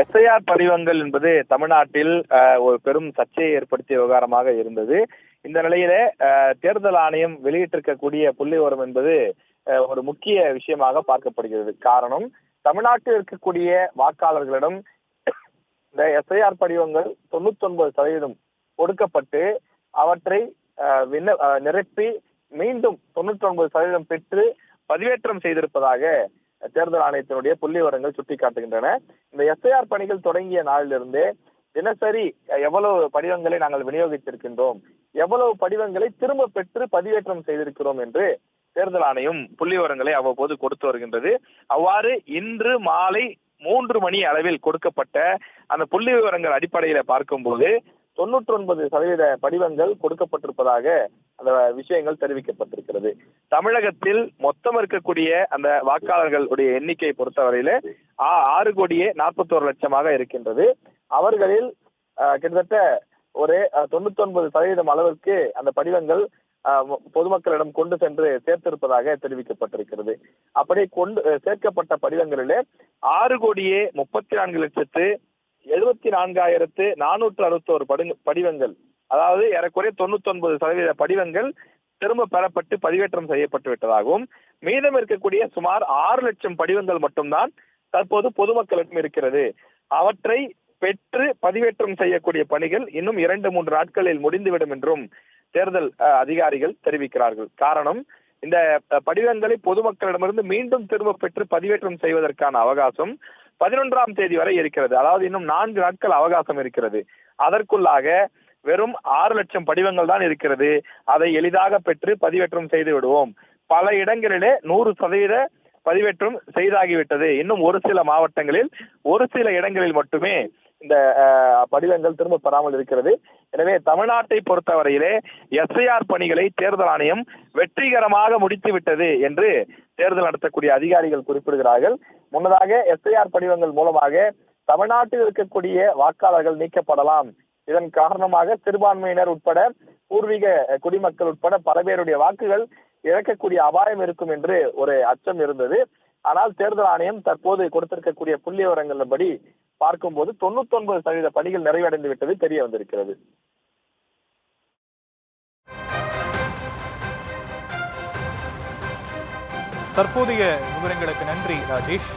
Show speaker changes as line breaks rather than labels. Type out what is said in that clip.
SIR படிவங்கள் என்பது தமிழ்நாட்டில் ஒரு பெரும் சர்ச்சையை ஏற்படுத்திய விவகாரமாக இருந்தது. இந்த நிலையிலே தேர்தல் ஆணையம் வெளியிட்டிருக்கக்கூடிய புள்ளி விவரம் என்பது ஒரு முக்கிய விஷயமாக பார்க்கப்படுகிறது. காரணம், தமிழ்நாட்டில் இருக்கக்கூடிய வாக்காளர்களிடம் இந்த எஸ்ஐஆர் படிவங்கள் 99% கொடுக்கப்பட்டு அவற்றை நிரப்பி மீண்டும் 99% பெற்று பதிவேற்றம் செய்திருப்பதாக தேர்தல் ஆணையத்தினுடைய புள்ளி விவரங்கள் சுட்டிக்காட்டுகின்றன. இந்த எஸ்ஐஆர் பணிகள் தொடங்கிய நாளிலிருந்தே தினசரி எவ்வளவு படிவங்களை நாங்கள் விநியோகித்திருக்கின்றோம், எவ்வளவு படிவங்களை திரும்ப பெற்று பதிவேற்றம் செய்திருக்கிறோம் என்று தேர்தல் ஆணையம் புள்ளி விவரங்களை அவ்வப்போது கொடுத்து வருகின்றது. அவ்வாறு இன்று மாலை 3 மணி அளவில் கொடுக்கப்பட்ட அந்த புள்ளி விவரங்கள் அடிப்படையில பார்க்கும்போது 99% படிவங்கள் கொடுக்கப்பட்டிருப்பதாக அந்த விஷயங்கள் தெரிவிக்கப்பட்டிருக்கிறது. தமிழகத்தில் மொத்தம் இருக்கக்கூடிய அந்த வாக்காளர்களுடைய எண்ணிக்கை பொறுத்தவரையில 6,41,00,000 இருக்கின்றது. அவர்களில் கிட்டத்தட்ட ஒரு 99% அளவிற்கு அந்த படிவங்கள் பொதுமக்களிடம் கொண்டு சென்று சேர்த்திருப்பதாக தெரிவிக்கப்பட்டிருக்கிறது. அப்படி கொண்டு சேர்க்கப்பட்ட படிவங்களிலே 6,34,74,461 படிவங்கள், அதாவது ஏறக்குறைய 99% படிவங்கள் திரும்ப பெறப்பட்டு பதிவேற்றம் செய்யப்பட்டு விட்டதாகவும், மீதம் இருக்கக்கூடிய சுமார் 6 லட்சம் படிவங்கள் மட்டும்தான் தற்போது பொதுமக்களிடம் இருக்கிறது. அவற்றை பெற்று பதிவேற்றம் செய்யக்கூடிய பணிகள் இன்னும் 2-3 நாட்களில் முடிந்துவிடும் என்றும் தேர்தல் அதிகாரிகள் தெரிவிக்கிறார்கள். காரணம், இந்த படிவங்களை பொதுமக்களிடமிருந்து மீண்டும் திரும்ப பெற்று பதிவேற்றம் செய்வதற்கான அவகாசம் 11ஆம் தேதி வரை இருக்கிறது. அதாவது இன்னும் 4 நாட்கள் அவகாசம் இருக்கிறது. அதற்குள்ளாக வெறும் 6 லட்சம் படிவங்கள் தான் இருக்கிறது. அதை எளிதாக பெற்று பதிவேற்றம் செய்து விடுவோம். பல இடங்களிலே 100% பதிவேற்றம் செய்தாகிவிட்டது. இன்னும் ஒரு சில மாவட்டங்களில் ஒரு சில இடங்களில் மட்டுமே இந்த படிவங்கள் திரும்ப பெறாமல் இருக்கிறது. எனவே தமிழ்நாட்டை பொறுத்தவரையிலே எஸ்ஐஆர் பணிகளை தேர்தல் ஆணையம் வெற்றிகரமாக முடித்து விட்டது என்று தேர்தல் நடத்தக்கூடிய அதிகாரிகள் குறிப்பிடுகிறார்கள். முன்னதாக எஸ்ஐஆர் படிவங்கள் மூலமாக தமிழ்நாட்டில் இருக்கக்கூடிய வாக்காளர்கள் நீக்கப்படலாம், இதன் காரணமாக சிறுபான்மையினர் உட்பட பூர்வீக குடிமக்கள் உட்பட பல பேருடைய வாக்குகள் இழக்கக்கூடிய அபாயம் இருக்கும் என்று ஒரு அச்சம் இருந்தது. ஆனால் தேர்தல் ஆணையம் தற்போது கொடுத்திருக்கக்கூடிய புள்ளி விவரங்களின்படி பார்க்கும்போது 99% பணிகள் நிறைவடைந்து விட்டது தெரிய வந்திருக்கிறது.
தற்போதைய விவரங்களுக்கு நன்றி ராஜேஷ்.